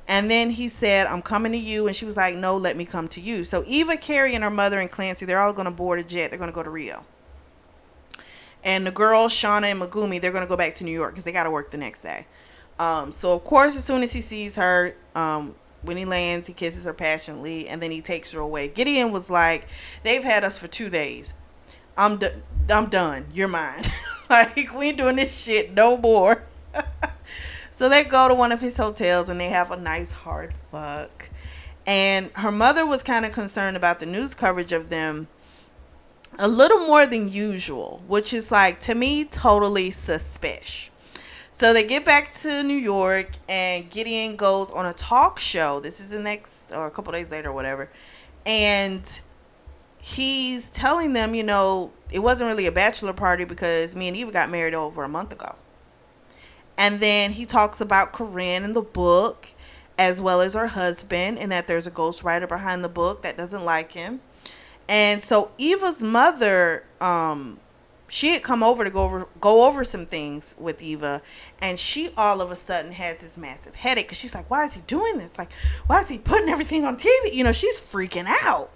And then he said, I'm coming to you. And she was like, no, let me come to you. So Eva, Carrie, and her mother and Clancy, they're all going to board a jet. They're going to go to Rio. And the girls, Shauna and Megumi, they're going to go back to New York because they got to work the next day. So, of course, as soon as he sees her, when he lands, he kisses her passionately, and then he takes her away. Gideon was like, they've had us for 2 days. I'm done. You're mine. Like, we ain't doing this shit no more. So they go to one of his hotels, and they have a nice hard fuck. And her mother was kind of concerned about the news coverage of them a little more than usual, which is, like, to me, totally suspicious. So they get back to New York, and Gideon goes on a talk show. This is the next, or a couple days later or whatever. And he's telling them, you know, it wasn't really a bachelor party because me and Eva got married over a month ago. And then he talks about Corinne in the book, as well as her husband, and that there's a ghostwriter behind the book that doesn't like him. And so Eva's mother, she had come over to go over some things with Eva, and she all of a sudden has this massive headache because she's like, why is he doing this? Like, why is he putting everything on TV? You know, she's freaking out.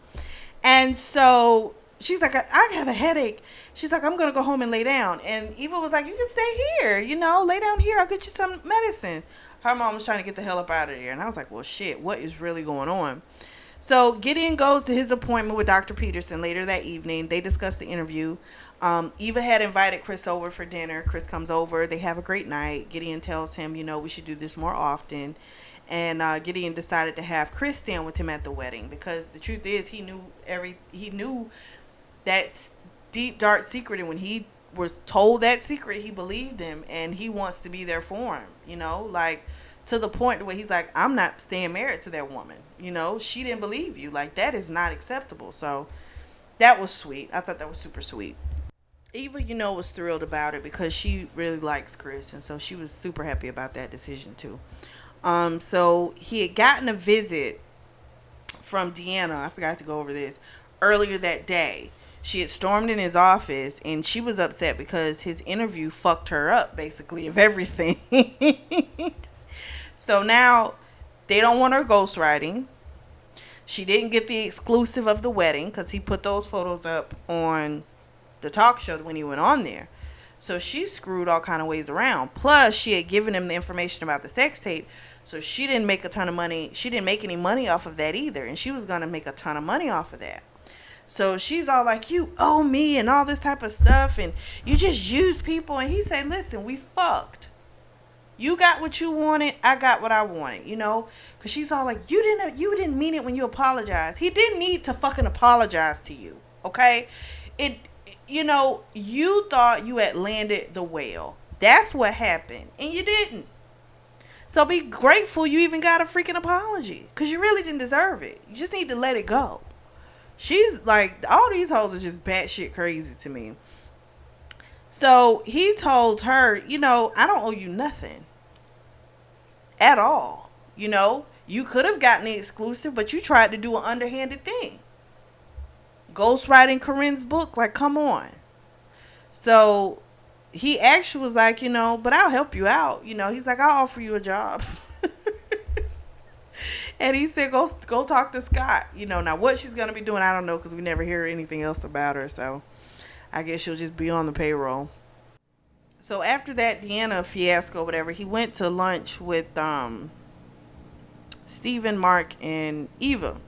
And so she's like, I have a headache. She's like, I'm going to go home and lay down. And Eva was like, you can stay here, you know, lay down here. I'll get you some medicine. Her mom was trying to get the hell up out of there. And I was like, well, shit, what is really going on? So Gideon goes to his appointment with Dr. Peterson later that evening. They discuss the interview. Eva had invited Chris over for dinner. Chris comes over. They have a great night. Gideon tells him, you know, we should do this more often. And Gideon decided to have Chris stand with him at the wedding because the truth is he knew that deep, dark secret. And when he was told that secret, he believed him, and he wants to be there for him, you know, like, to the point where he's like, I'm not staying married to that woman. You know, she didn't believe you. Like, that is not acceptable. So that was sweet. I thought that was super sweet. Eva, you know, was thrilled about it because she really likes Chris. And so she was super happy about that decision too. So he had gotten a visit from Deanna. I forgot to go over this earlier that day. She had stormed in his office, and she was upset because his interview fucked her up, basically, of everything. So now they don't want her ghostwriting. She didn't get the exclusive of the wedding because he put those photos up on the talk show when he went on there. So she screwed all kind of ways around. Plus, she had given him the information about the sex tape. So she didn't make a ton of money. She didn't make any money off of that either. And she was going to make a ton of money off of that. So she's all like, you owe me and all this type of stuff. And you just use people. And he said, listen, we fucked. You got what you wanted. I got what I wanted, you know, because she's all like, you didn't mean it when you apologized. He didn't need to fucking apologize to you. Okay. You know, you thought you had landed the whale. That's what happened. And you didn't. So be grateful you even got a freaking apology because you really didn't deserve it. You just need to let it go. She's like, all these hoes are just batshit crazy to me. So he told her, you know, I don't owe you nothing at all. You know, you could have gotten the exclusive, but you tried to do an underhanded thing. Ghostwriting Corinne's book, like, come on. So he actually was like, you know, but I'll help you out. You know, he's like, I'll offer you a job. And he said, go talk to Scott. You know, now what she's going to be doing, I don't know, because we never hear anything else about her. So I guess she'll just be on the payroll. So after that Deanna fiasco, whatever, he went to lunch with Steven, Mark, and Eva.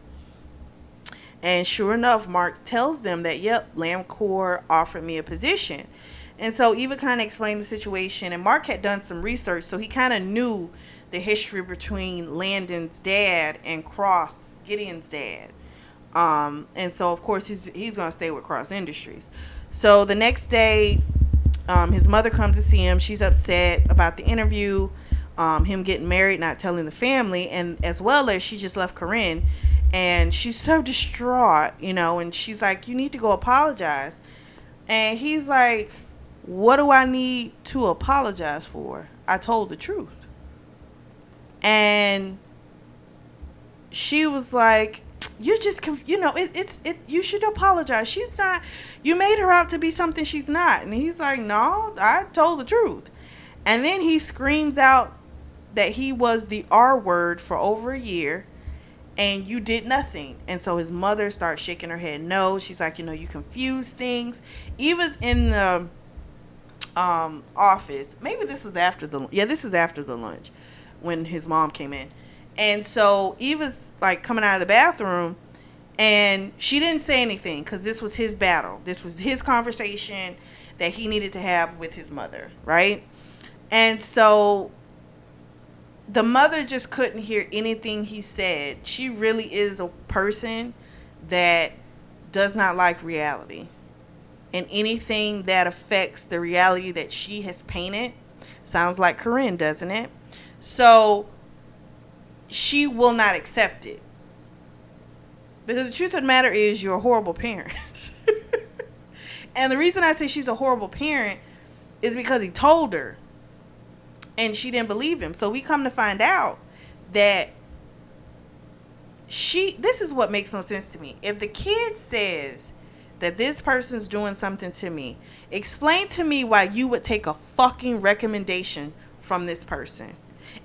And sure enough, Mark tells them that, yep, LambCorp offered me a position. And so Eva kind of explained the situation. And Mark had done some research, so he kind of knew the history between Landon's dad and Cross, Gideon's dad. And so, of course, he's going to stay with Cross Industries. So the next day, his mother comes to see him. She's upset about the interview, him getting married, not telling the family, and as well as she just left Corinne. And she's so distraught, you know, and she's like, you need to go apologize. And he's like, what do I need to apologize for? I told the truth. And she was like, you just, you know, you should apologize. She's not, you made her out to be something she's not. And he's like, no, I told the truth. And then he screams out that he was the R word for over a year and you did nothing. And so his mother starts shaking her head no. She's like, you confuse things. Eva's in the office. Maybe this was after this was after the lunch when his mom came in. And so Eva's like coming out of the bathroom and she didn't say anything because this was his battle. This was his conversation that he needed to have with his mother, right? And so the mother just couldn't hear anything he said. She really is a person that does not like reality. And anything that affects the reality that she has painted. Sounds like Corinne, doesn't it? So she will not accept it. Because the truth of the matter is you're a horrible parent. And the reason I say she's a horrible parent is because he told her. And she didn't believe him. So we come to find out that this is what makes no sense to me. If the kid says that this person's doing something to me, explain to me why you would take a fucking recommendation from this person.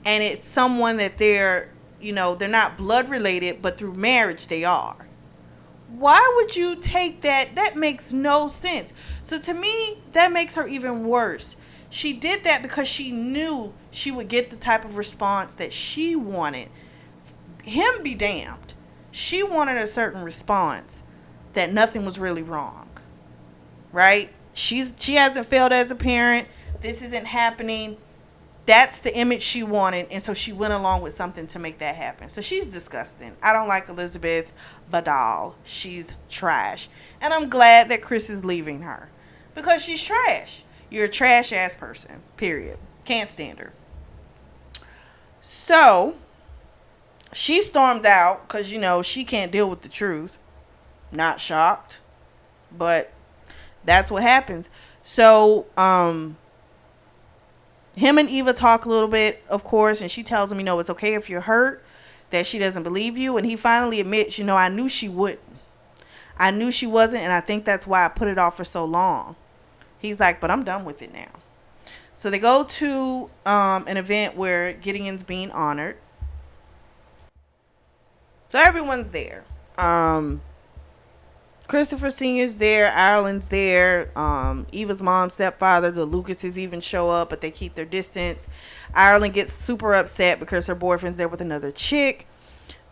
And it's someone that they're not blood related, but through marriage they are. Why would you take that? That makes no sense. So to me, that makes her even worse. She did that because she knew she would get the type of response that she wanted. Him be damned. She wanted a certain response that nothing was really wrong. Right? She hasn't failed as a parent. This isn't happening. That's the image she wanted, and so she went along with something to make that happen. So she's disgusting. I don't like Elizabeth Vidal. She's trash. And I'm glad that Chris is leaving her. Because she's trash. You're a trash ass person. Period. Can't stand her. So she storms out because, she can't deal with the truth. Not shocked. But that's what happens. So, him and Eva talk a little bit, of course, and she tells him, it's okay if you're hurt, that she doesn't believe you. And he finally admits, I knew she wouldn't. I knew she wasn't, and I think that's why I put it off for so long. He's like, but I'm done with it now. So they go to an event where Gideon's being honored. So everyone's there. Christopher Sr.'s there. Ireland's there. Eva's mom, stepfather, the Lucases even show up, but they keep their distance. Ireland gets super upset because her boyfriend's there with another chick.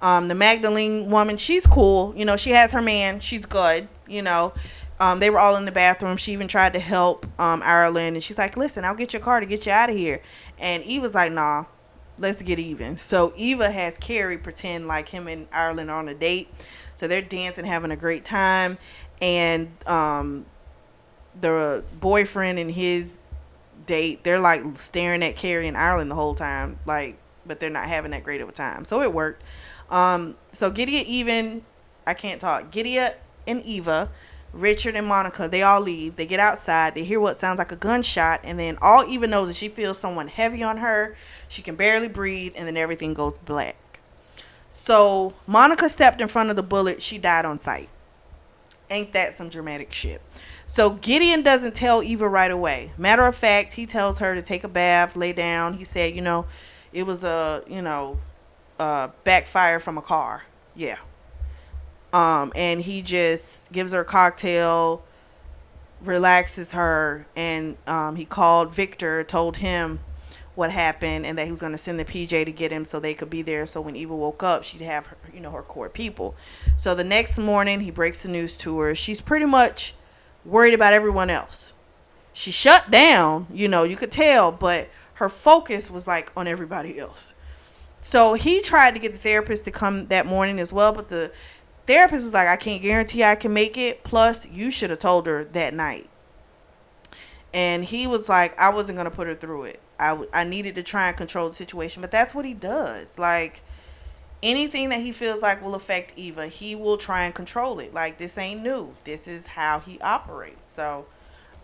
The Magdalene woman, she's cool. She has her man. She's good. They were all in the bathroom. She even tried to help Ireland. And she's like, listen, I'll get your car to get you out of here. And Eva's like, nah, let's get even. So Eva has Carrie pretend like him and Ireland are on a date. So they're dancing, having a great time. And the boyfriend and his date, they're like staring at Carrie and Ireland the whole time. But they're not having that great of a time. So it worked. So Gideon and Eva, Richard and Monica, they all leave. They get outside. They hear what sounds like a gunshot. And then all Eva knows is she feels someone heavy on her. She can barely breathe. And then everything goes black. So Monica stepped in front of the bullet. She died on sight. Ain't that some dramatic shit? So Gideon doesn't tell Eva right away. Matter of fact, he tells her to take a bath, lay down. He said, it was a backfire from a car. Yeah. And he just gives her a cocktail, relaxes her, and he called Victor, told him what happened, and that he was going to send the PJ to get him so they could be there. So when Eva woke up, she'd have her, her core people. So the next morning, he breaks the news to her. She's pretty much worried about everyone else. She shut down, you could tell, but her focus was on everybody else. So he tried to get the therapist to come that morning as well, but the therapist was like, I can't guarantee I can make it. Plus, you should have told her that night. And he was like, I wasn't going to put her through it. I needed to try and control the situation. But that's what he does. Anything that he feels like will affect Eva, he will try and control it. This ain't new. This is how he operates. So,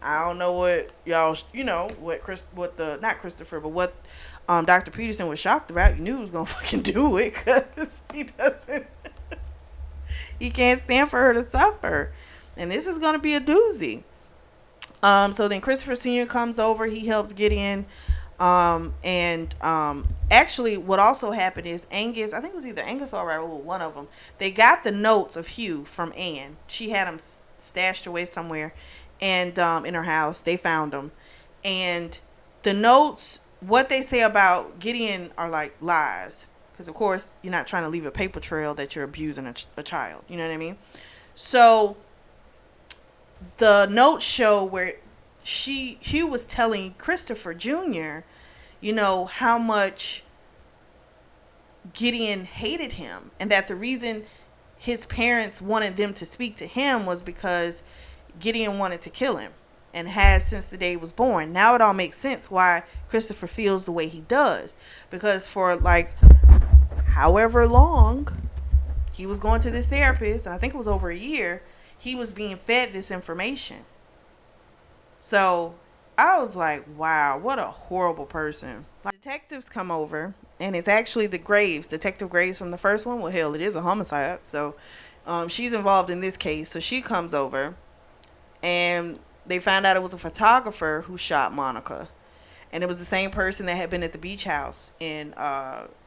I don't know what y'all, not Christopher, but what Dr. Peterson was shocked about. You knew he was going to fucking do it because he doesn't. He can't stand for her to suffer. And this is going to be a doozy. So then Christopher Sr. comes over. He helps Gideon Actually, what also happened is Angus, I think it was either Angus or Raoul, one of them, they got the notes of Hugh from Anne. She had them stashed away somewhere, and in her house, they found them. And the notes, what they say about Gideon are like lies. Because, of course, you're not trying to leave a paper trail that you're abusing a child. You know what I mean? So the notes show where Hugh was telling Christopher Jr., how much Gideon hated him, and that the reason his parents wanted them to speak to him was because Gideon wanted to kill him, and has since the day he was born. Now it all makes sense why Christopher feels the way he does, because for like however long he was going to this therapist, and I think it was over a year, he was being fed this information. So I was like, wow, what a horrible person. Detectives come over, and it's actually the Graves, Detective Graves from the first one. Well, hell, it is a homicide. So she's involved in this case. So she comes over, and they find out it was a photographer who shot Monica. And it was the same person that had been at the beach house in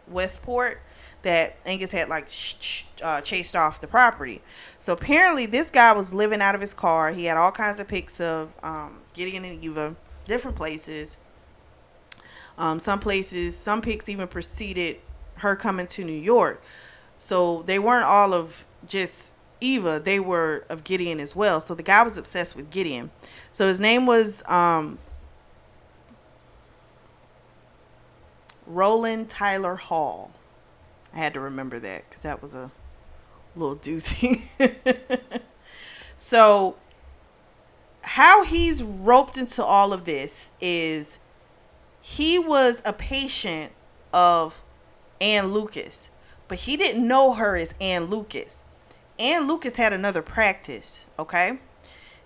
Westport that Angus had like chased off the property. So apparently this guy was living out of his car. He had all kinds of pics of Gideon and Eva, different places. Some pics even preceded her coming to New York. So they weren't all of just Eva, they were of Gideon as well. So the guy was obsessed with Gideon. So his name was Roland Tyler Hall. I had to remember that because that was a little doozy. So how he's roped into all of this is he was a patient of Ann Lucas, but he didn't know her as Ann Lucas. Ann Lucas had another practice, okay?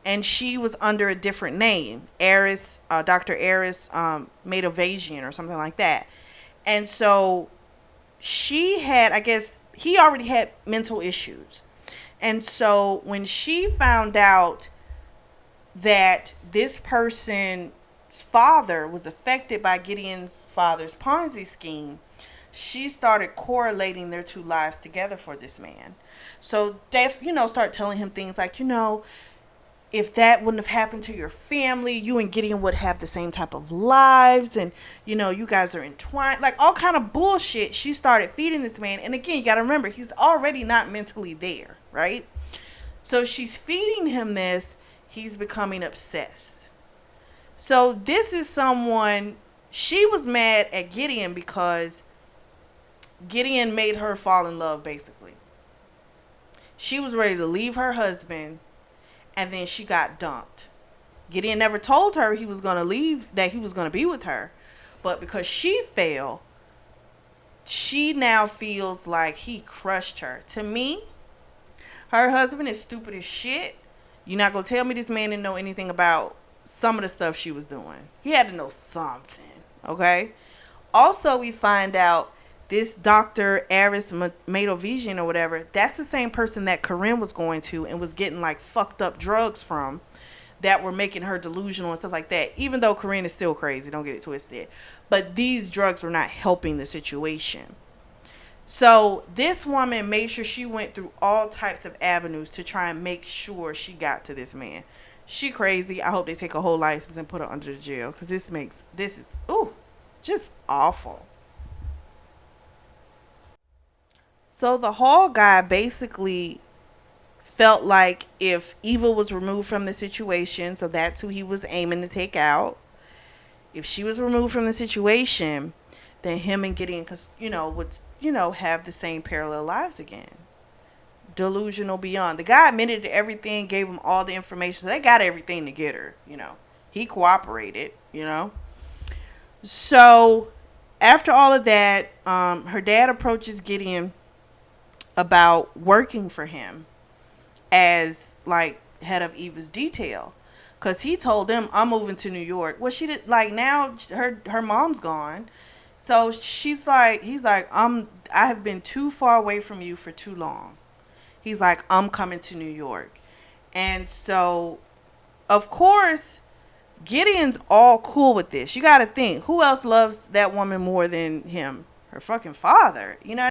And she was under a different name, Aris, Dr. Aris Madovagian or something like that. And so she had, I guess, he already had mental issues. And so when she found out that this person's father was affected by Gideon's father's Ponzi scheme, she started correlating their two lives together for this man. So they, start telling him things like, if that wouldn't have happened to your family, you and Gideon would have the same type of lives, and you guys are entwined, like all kind of bullshit she started feeding this man. And again, you got to remember, he's already not mentally there, right? So she's feeding him this, he's becoming obsessed. So this is someone, she was mad at Gideon because Gideon made her fall in love, basically. She was ready to leave her husband, and then she got dumped. Gideon never told her he was going to leave, that he was going to be with her. But because she failed, she now feels like he crushed her. To me, her husband is stupid as shit. You're not going to tell me this man didn't know anything about some of the stuff she was doing. He had to know something, okay? Also, we find out this Dr. Aris Madovagian or whatever, that's the same person that Corinne was going to and was getting like fucked up drugs from that were making her delusional and stuff like that. Even though Corinne is still crazy, don't get it twisted. But these drugs were not helping the situation. So this woman made sure she went through all types of avenues to try and make sure she got to this man. She crazy. I hope they take a whole license and put her under the jail, because this is just awful. So the Hall guy basically felt like if Eva was removed from the situation, so that's who he was aiming to take out. If she was removed from the situation, then him and Gideon, would, have the same parallel lives again. Delusional beyond. The guy admitted to everything, gave him all the information. So they got everything to get her, He cooperated, So after all of that, her dad approaches Gideon about working for him as like head of Eva's detail, because he told them, I'm moving to New York. Well, she did, like, now her mom's gone, so he's like, I have been too far away from you for too long. He's like, I'm coming to New York. And so of course Gideon's all cool with this. You got to think, who else loves that woman more than him? Her fucking father. You know